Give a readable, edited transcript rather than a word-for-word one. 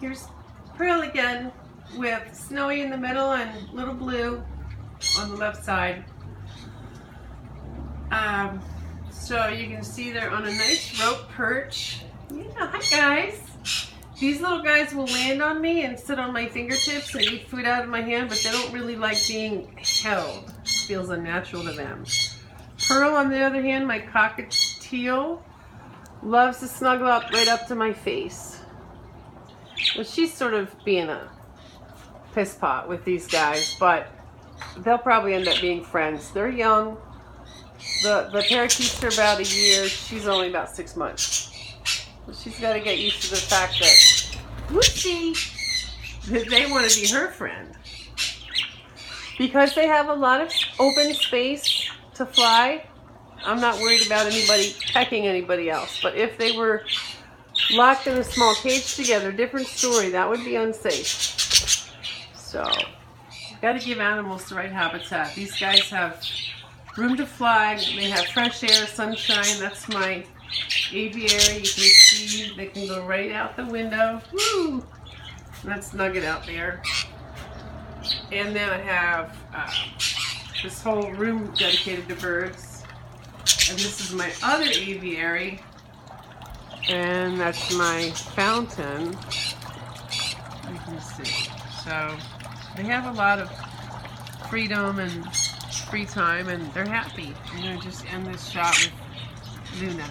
Here's Pearl again with Snowy in the middle and Little Blue on the left side. So you can see they're on a nice rope perch. Yeah, hi guys. These little guys will land on me and sit on my fingertips and eat food out of my hand, but they don't really like being held. It feels unnatural to them. Pearl, on the other hand, my Cockatiel, loves to snuggle up right up to my face. Well, she's sort of being a piss pot with these guys, but they'll probably end up being friends. They're young. The parakeets are about a year. She's only about 6 months. So she's got to get used to the fact that, whoopsie, that they want to be her friend. Because they have a lot of open space to fly, I'm not worried about anybody pecking anybody else. But if they were locked in a small cage together, different story. That would be unsafe. So, you've got to give animals the right habitat. These guys have room to fly. They have fresh air, sunshine. That's my aviary. You can see they can go right out the window. Woo! That's Nugget out there. And then I have this whole room dedicated to birds. And this is my other aviary. And that's my fountain. You can see. So they have a lot of freedom and free time, and they're happy. I'm going to just end this shot with Luna.